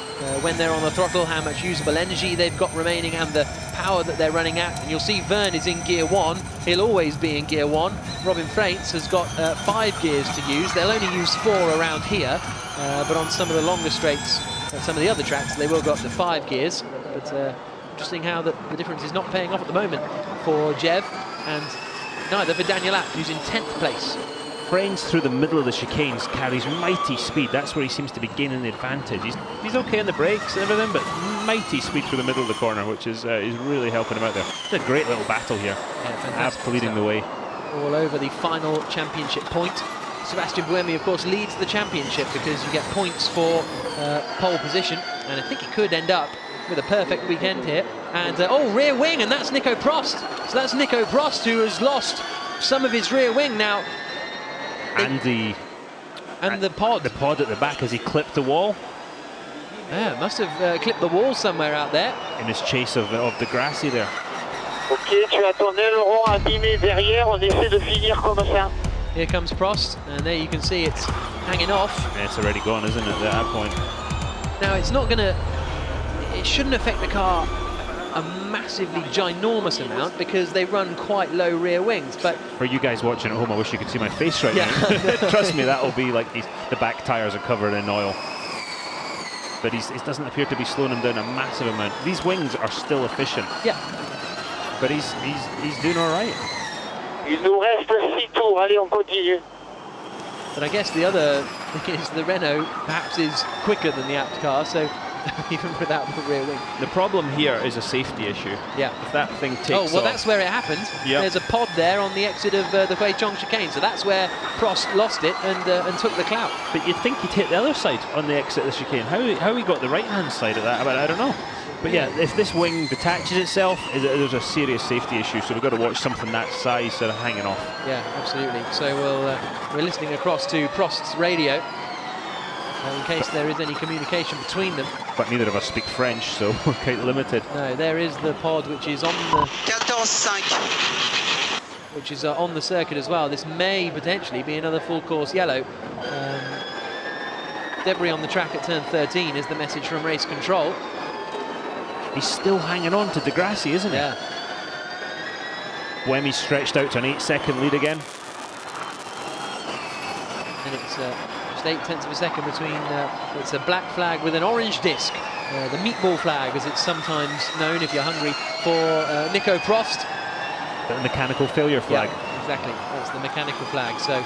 when they're on the throttle, how much usable energy they've got remaining and the power that they're running at. And you'll see Verne is in gear 1, he'll always be in gear 1. Robin Freinks has got 5 gears to use. They'll only use 4 around here, but on some of the longer straights, some of the other tracks, they will go up to 5 gears. But interesting how the difference is not paying off at the moment for Jev, and neither for Daniel Abt, who's in 10th place. Freinks through the middle of the chicanes carries mighty speed. That's where he seems to be gaining the advantage. He's okay on the brakes and everything, but mighty speed through the middle of the corner, which is really helping him out there. It's a great little battle here. Yeah, Abt leading the way. All over the final championship point. Sebastian Buemi, of course, leads the championship because you get points for pole position, and I think he could end up with a perfect weekend here. And oh, rear wing, and that's Nico Prost. So that's Nico Prost, who has lost some of his rear wing now. And the pod. The pod at the back as he clipped the wall. Yeah, must have clipped the wall somewhere out there. In his chase of the Grassi there. Ok, tu as ton aileron abîmé derrière, on essaie de finir comme ça. Here comes Prost, and there you can see it's hanging off. Yeah, it's already gone, isn't it, at that point? Now, it's not going to... It shouldn't affect the car a massively ginormous amount because they run quite low rear wings. But for you guys watching at home, I wish you could see my face right yeah. now. Trust me, that'll be like the back tyres are covered in oil. But he doesn't appear to be slowing him down a massive amount. These wings are still efficient. Yeah. But he's doing all right. Il nous reste 6 tours, allez on continue. But I guess the other thing is the Renault perhaps is quicker than the apt car, so even without the rear wing. The problem here is a safety issue. Yeah. If that thing takes Oh, well, off, that's where it happened. Yep. There's a pod there on the exit of the Beijing chicane, so that's where Prost lost it and took the clout. But you'd think he'd hit the other side on the exit of the chicane. How he got the right-hand side of that, I don't know. But yeah, if this wing detaches itself, there's a serious safety issue, so we've got to watch something that size instead of hanging off. Yeah, absolutely. So we're listening across to Prost's radio in case there is any communication between them. But neither of us speak French, so we're quite limited. No, there is the pod which is on the 14.5. which is on the circuit as well. This may potentially be another full course yellow. Debris on the track at turn 13 is the message from race control. He's still hanging on to Degrassi, isn't he? Yeah. Buemi's stretched out to an 8-second lead again. And it's just 0.8 of a second between, it's a black flag with an orange disc. The meatball flag, as it's sometimes known if you're hungry, for Nico Prost. The mechanical failure flag. Yeah, exactly. That's the mechanical flag. So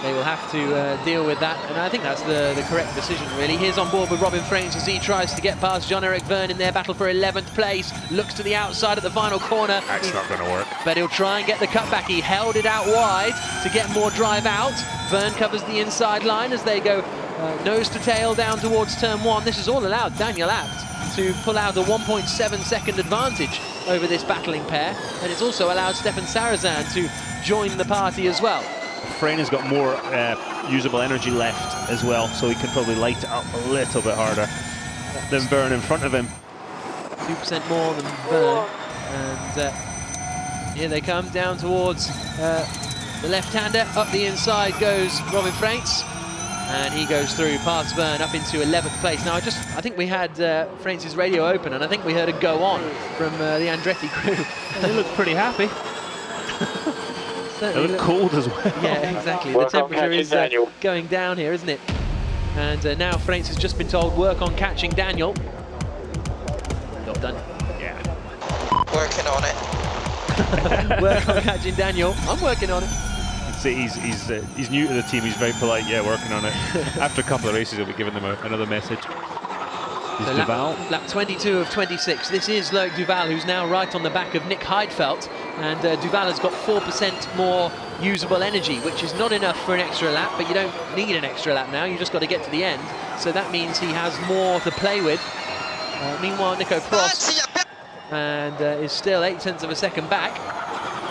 they will have to deal with that, and I think that's the correct decision, really. Here's on board with Robin Frains as he tries to get past Jean-Eric Vergne in their battle for 11th place. Looks to the outside at the final corner. That's not going to work. But he'll try and get the cutback. He held it out wide to get more drive out. Vergne covers the inside line as they go nose to tail down towards turn 1. This has all allowed Daniel Abt to pull out a 1.7 second advantage over this battling pair, and it's also allowed Stefan Sarrazin to join the party as well. Frain has got more usable energy left as well, so he can probably light it up a little bit harder than Vergne in front of him. 2% more than Vergne, and here they come down towards the left-hander. Up the inside goes Robin Frains, and he goes through past Vergne up into 11th place. Now I think we had Frains' radio open, and I think we heard a go on from the Andretti crew. They look pretty happy. They look cold as well. Yeah, exactly. The temperature is going down here, isn't it? And now Frains has just been told, work on catching Daniel. Not done. Yeah. Working on it. Work on catching Daniel. I'm working on it. See, he's new to the team. He's very polite. Yeah, working on it. After a couple of races, he'll be giving them another message. So lap 22 of 26. This is Loic Duval, who's now right on the back of Nick Heidfeld, and Duval has got 4% more usable energy, which is not enough for an extra lap, but you don't need an extra lap now, you just got to get to the end, so that means he has more to play with. Meanwhile, Nico Prost and is still 0.8 of a second back,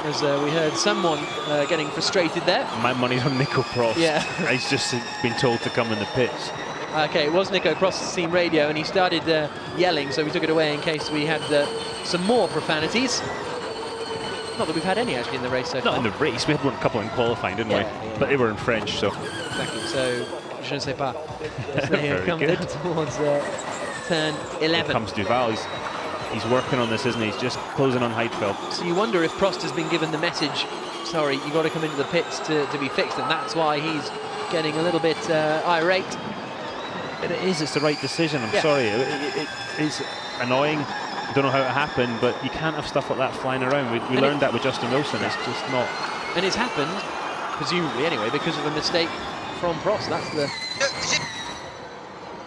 as we heard someone getting frustrated there. My money's on Nico Prost. Yeah. He's just been told to come in the pits. Okay, it was Nico Prost's team radio, and he started yelling, so we took it away in case we had some more profanities. Not that we've had any actually in the race so far. Not in the race, we had one couple in qualifying, didn't we? Yeah. But they were in French, so. Exactly, so je ne sais pas. As they Very come good. down towards turn 11. Here comes Duval. He's working on this, isn't he? He's just closing on Heidfeld. So you wonder if Prost has been given the message, sorry, you got to come into the pits to be fixed, and that's why he's getting a little bit irate. It's the right decision, I'm sorry. It's annoying. I don't know how it happened, but you can't have stuff like that flying around. We learned that with Justin Wilson. It's just not. And it's happened, presumably anyway, because of a mistake from Prost. That's the.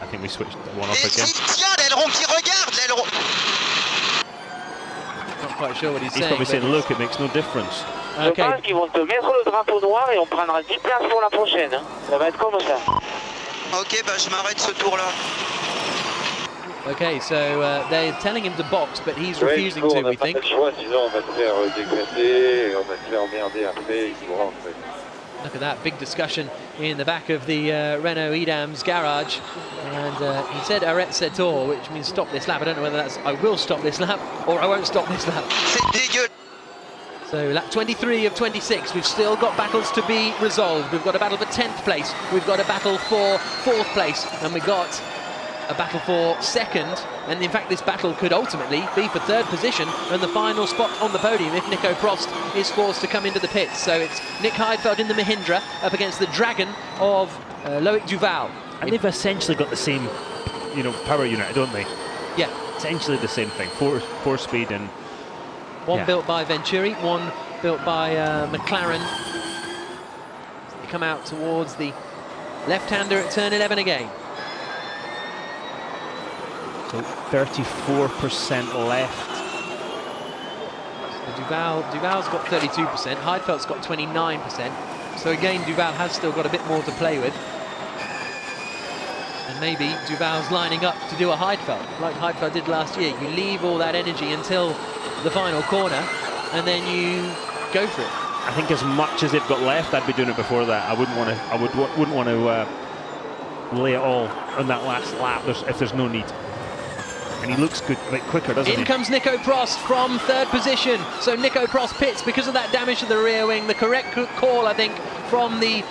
I think we switched one off again. Not quite sure what he's saying. He's probably saying, look, it makes no difference. Je pense qu'ils vont te mettre le drapeau noir et on prendra 10 places pour la prochaine. Ça va être comme ça. Ok, bah je m'arrête ce tour-là. Okay, so they're telling him to box, but he's refusing to, we think. Look at that, big discussion in the back of the Renault Edam's garage. And he said arrête ce tour, which means stop this lap. I don't know whether that's I will stop this lap or I won't stop this lap. So lap 23 of 26, we've still got battles to be resolved. We've got a battle for 10th place, we've got a battle for 4th place, and we've got a battle for second, and in fact this battle could ultimately be for third position and the final spot on the podium if Nico Prost is forced to come into the pits. So it's Nick Heidfeld in the Mahindra up against the Dragon of Loic Duval. And they've essentially got the same, you know, power unit, don't they? Yeah. Essentially the same thing, four speed and... One built by Venturi, one built by McLaren. They come out towards the left-hander at turn 11 again. So 34% left. So Duval's got 32%, Heidfeldt's got 29%. So again, Duval has still got a bit more to play with. And maybe Duval's lining up to do a Heidfeld, like Heidfeld did last year. You leave all that energy until the final corner, and then you go for it. I think as much as they've got left, I'd be doing it before that. I wouldn't want to lay it all on that last lap if there's no need. And he looks good, a bit quicker, doesn't he? In comes Nico Prost from third position. So Nico Prost pits because of that damage to the rear wing. The correct call, I think, from the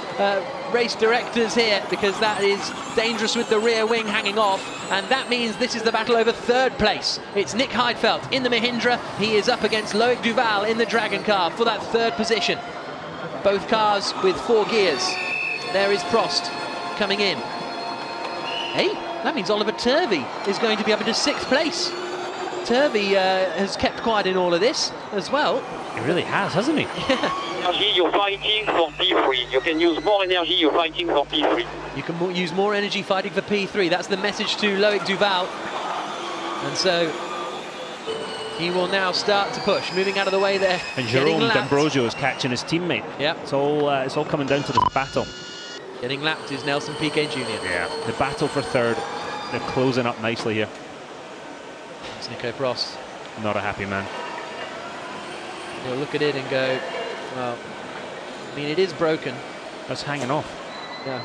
race directors here, because that is dangerous with the rear wing hanging off. And that means this is the battle over third place. It's Nick Heidfeld in the Mahindra. He is up against Loic Duval in the Dragon car for that third position. Both cars with 4 gears. There is Prost coming in. Hey, that means Oliver Turvey is going to be up into 6th place. Turvey has kept quiet in all of this as well. He really has, hasn't he? Energy, you're fighting for P3. You can use more energy, you're fighting for P3. You can use more energy fighting for P3. That's the message to Loic Duval. And so he will now start to push, moving out of the way there. And Jerome D'Ambrosio is catching his teammate. Yeah. It's all coming down to this battle. Getting lapped is Nelson Piquet Jr. Yeah. The battle for third. They're closing up nicely here. It's Nico Prost. Not a happy man. He'll look at it and go, well, I mean, it is broken. That's hanging off. Yeah.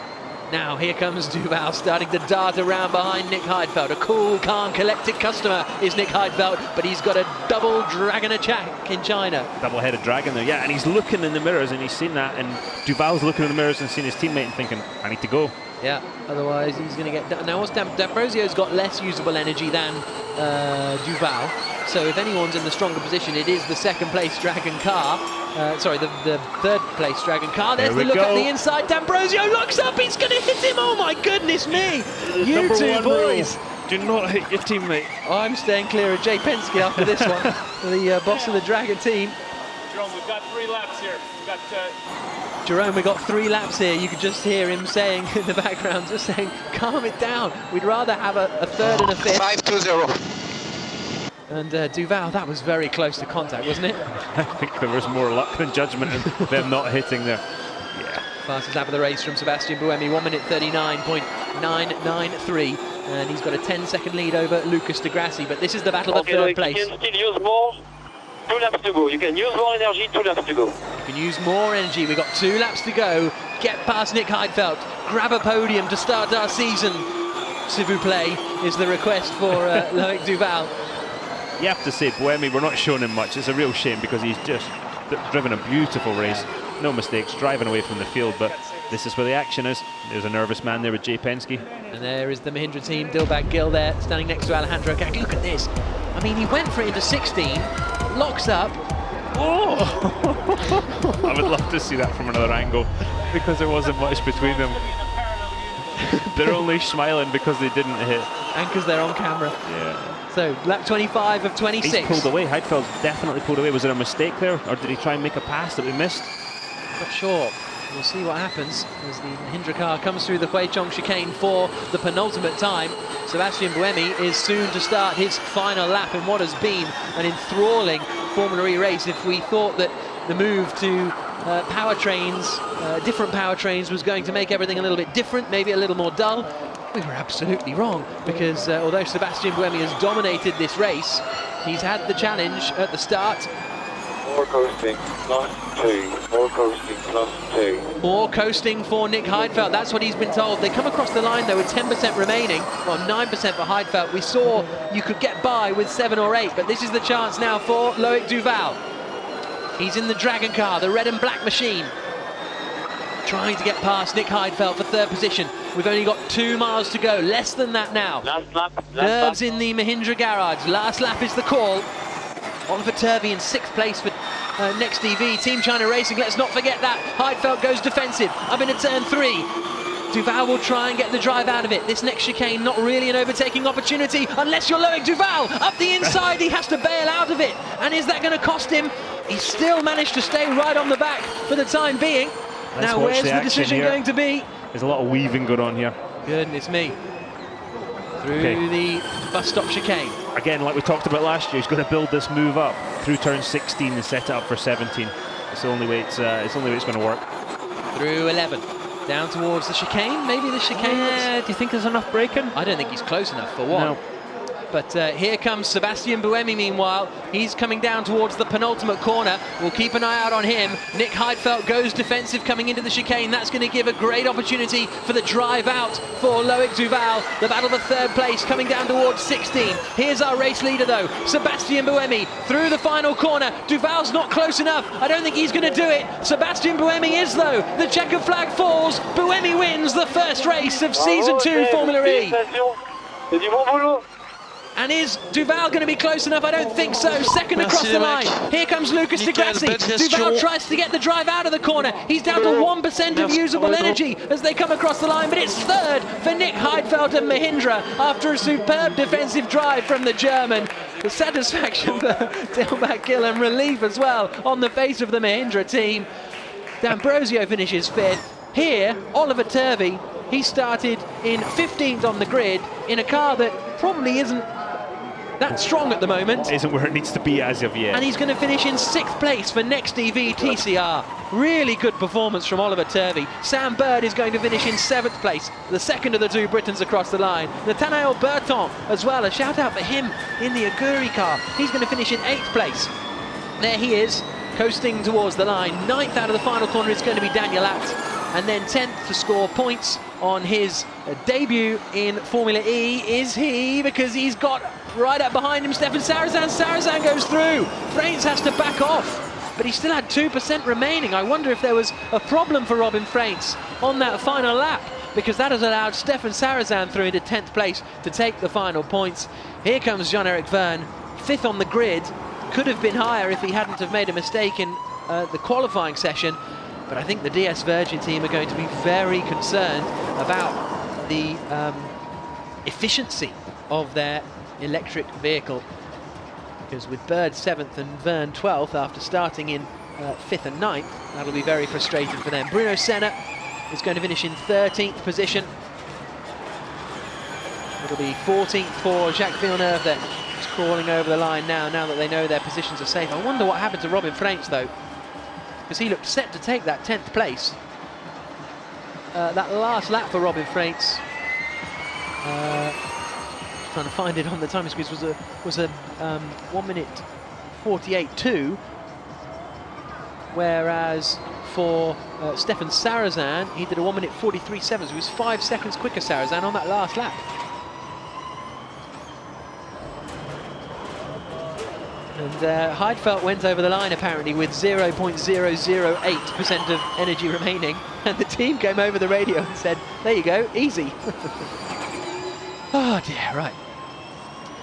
Now here comes Duval starting to dart around behind Nick Heidfeld. A cool, calm, collected customer is Nick Heidfeld, but he's got a double Dragon attack in China. Double-headed Dragon there, yeah, and he's looking in the mirrors and he's seen that, and Duval's looking in the mirrors and seeing his teammate and thinking, I need to go. Yeah, otherwise he's going to get... Now, D'Ambrosio's got less usable energy than Duval, so if anyone's in the stronger position, it is the second-place Dragon car. Sorry, the third-place Dragon car. There's the look at the inside. D'Ambrosio looks up, he's going to hit him. Oh, my goodness me. You two boys. Do not hit your teammate. I'm staying clear of Jay Penske after this one, the boss of the Dragon team. Jerome, we've got 3 laps here. Jerome, we got 3 laps here. You could just hear him saying in the background, just saying, calm it down. We'd rather have a third and a fifth. 5-2-0. And Duval, that was very close to contact, wasn't it? I think there was more luck than judgment in them not hitting there. Yeah. Fastest lap of the race from Sebastian Buemi, 1 minute 39.993. And he's got a 10-second lead over Lucas de Grassi. But this is the battle for third place. You can still use more. 2 laps to go. You can use more energy, 2 laps to go. You can use more energy. We've got 2 laps to go. Get past Nick Heidfeld. Grab a podium to start our season. S'il vous plaît is the request for Loic Duval. You have to say, Buemi, we're not showing him much. It's a real shame because he's just driven a beautiful race. No mistakes, driving away from the field, but this is where the action is. There's a nervous man there with Jay Penske. And there is the Mahindra team, Dilbag Gill there, standing next to Alejandro Gag. Look at this. I mean, he went for it into 16, locks up. Oh! I would love to see that from another angle because there wasn't much between them. They're only smiling because they didn't hit. And because they're on camera. Yeah. So, lap 25 of 26. He's pulled away. Heidfeld's definitely pulled away. Was there a mistake there? Or did he try and make a pass that we missed? Not sure. We'll see what happens as the Mahindra car comes through the Huichong chicane for the penultimate time. Sebastian Buemi is soon to start his final lap in what has been an enthralling Formula E race. If we thought that the move to powertrains, different powertrains, was going to make everything a little bit different, maybe a little more dull, we were absolutely wrong, because although Sebastian Buemi has dominated this race, he's had the challenge at the start. More coasting, +2. More coasting, +2. More coasting for Nick Heidfeld, that's what he's been told. They come across the line though with 10% remaining, well 9% for Heidfeld. We saw you could get by with 7 or 8, but this is the chance now for Loic Duval. He's in the Dragon car, the red and black machine, trying to get past Nick Heidfeld for third position. We've only got 2 miles to go, less than that now. Last lap. Nerves in the Mahindra garage. Last lap is the call. Oliver Turvey in 6th place for Next EV. Team China Racing, let's not forget that. Heidfeld goes defensive up into turn 3. Duval will try and get the drive out of it. This next chicane, not really an overtaking opportunity unless you're Loic Duval. Up the inside, he has to bail out of it. And is that going to cost him? He still managed to stay right on the back for the time being. Let's now, where's the decision going to be? There's a lot of weaving going on here. Goodness me. Through the bus stop chicane. Again, like we talked about last year, he's going to build this move up through turn 16 and set it up for 17. It's the only way it's going to work. Through 11. Down towards the chicane, maybe the chicane. Yeah, do you think there's enough braking? I don't think he's close enough for one. No. But here comes Sebastian Buemi meanwhile. He's coming down towards the penultimate corner. We'll keep an eye out on him. Nick Heidfeld goes defensive coming into the chicane. That's going to give a great opportunity for the drive out for Loic Duval. The battle for 3rd place coming down towards 16. Here's our race leader though, Sebastian Buemi through the final corner. Duval's not close enough. I don't think he's going to do it. Sebastian Buemi is though. The checkered flag falls. Buemi wins the first race of Season 2 Formula E. C'est du bon boulot. And is Duval going to be close enough? I don't think so. Second across the line. Here comes Lucas de Grassi. Duval tries to get the drive out of the corner. He's down to 1% of usable energy as they come across the line. But it's 3rd for Nick Heidfeld and Mahindra after a superb defensive drive from the German. The satisfaction for Delbach Gill and relief as well on the face of the Mahindra team. D'Ambrosio finishes 5th. Here, Oliver Turvey, he started in 15th on the grid in a car that probably isn't that strong at the moment. Isn't where it needs to be as of yet. And he's going to finish in 6th place for Next EV TCR. Really good performance from Oliver Turvey. Sam Bird is going to finish in 7th place, the second of the 2 Britons across the line. Nathanael Berton as well, a shout out for him in the Aguri car. He's going to finish in 8th place. There he is, coasting towards the line. 9th out of the final corner is going to be Daniel Abt. And then 10th to score points on his debut in Formula E is he, because he's got right up behind him Stefan Sarazan. Sarazan goes through. Frates has to back off, but he still had 2% remaining. I wonder if there was a problem for Robin Frates on that final lap, because that has allowed Stefan Sarazan through into 10th place to take the final points. Here comes Jean-Eric Verne, 5th on the grid. Could have been higher if he hadn't have made a mistake in the qualifying session. But I think the DS Virgin team are going to be very concerned about the efficiency of their electric vehicle. Because with Bird 7th and Verne 12th after starting in 5th and 9th, that'll be very frustrating for them. Bruno Senna is going to finish in 13th position. It'll be 14th for Jacques Villeneuve that is crawling over the line now that they know their positions are safe. I wonder what happened to Robin Frates though, because he looked set to take that 10th place. That last lap for Robin Frates, trying to find it on the timing squeeze, was a 1 minute 48.2, whereas for Stefan Sarazan, he did a 1 minute 43.7, so he was 5 seconds quicker, Sarazan, on that last lap. And Heidfeld went over the line apparently with 0.008% of energy remaining, and the team came over the radio and said, there you go, easy. Oh dear, right.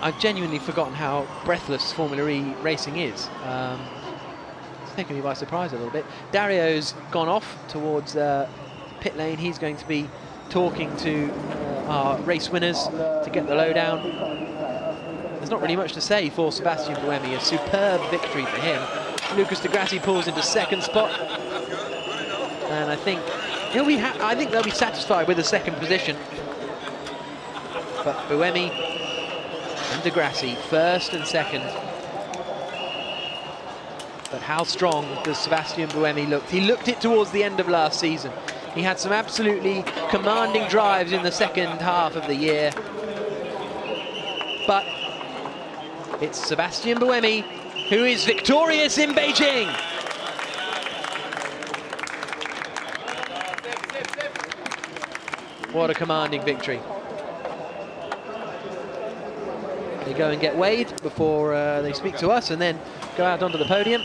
I've genuinely forgotten how breathless Formula E racing is. It's taken me by surprise a little bit. Dario's gone off towards pit lane. He's going to be talking to our race winners to get the lowdown. There's not really much to say for Sebastian Buemi. A superb victory for him. Lucas de Grassi pulls into 2nd spot, and I think they'll be satisfied with the 2nd position. But Buemi and de Grassi 1st and 2nd. But how strong does Sebastian Buemi look? He looked it towards the end of last season. He had some absolutely commanding drives in the second half of the year. But it's Sebastian Buemi who is victorious in Beijing. What a commanding victory. They go and get weighed before they speak to us and then go out onto the podium.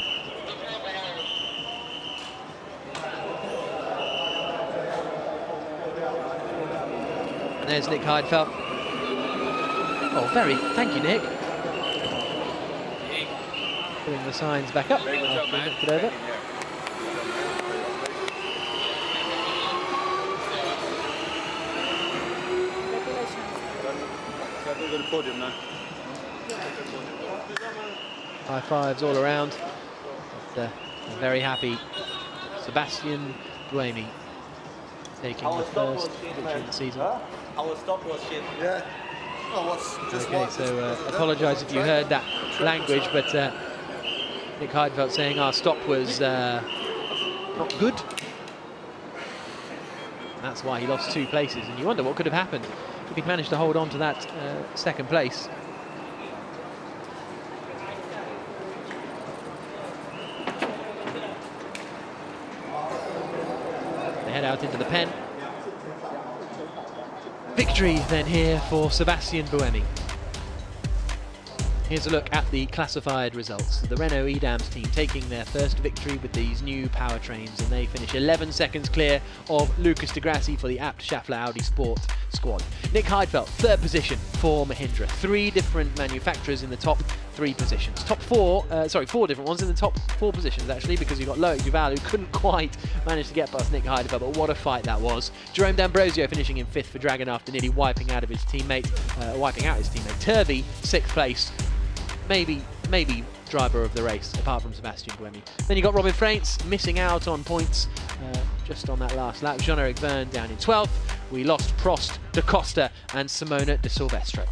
And there's Nick Heidfeld. Oh, thank you, Nick. Putting the signs back up. It over. High fives all around. But, very happy Sebastian Buemi taking the first victory of the season. Our stop was shit. Yeah. Okay, so apologise if you heard that language, but Nick Heidfeld saying our stop was not good. And that's why he lost 2 places, and you wonder what could have happened if he'd managed to hold on to that second place. They head out into the pen. Victory then here for Sebastian Buemi. Here's a look at the classified results. The Renault Edams team taking their first victory with these new powertrains, and they finish 11 seconds clear of Lucas de Grassi for the Abt Schaeffler Audi Sport squad. Nick Heidfeld, 3rd position for Mahindra. 3 different manufacturers in the top 3 positions. 4 different ones in the top 4 positions actually, because you've got Loic Duval, who couldn't quite manage to get past Nick Heidfeld, but what a fight that was. Jerome D'Ambrosio finishing in 5th for Dragon after nearly wiping out his teammate. Turvey, 6th place. Maybe driver of the race, apart from Sebastian Buemi. Then you got Robin Freins missing out on points just on that last lap. Jean-Eric Verne down in 12th. We lost Prost, Da Costa and Simona de Silvestro.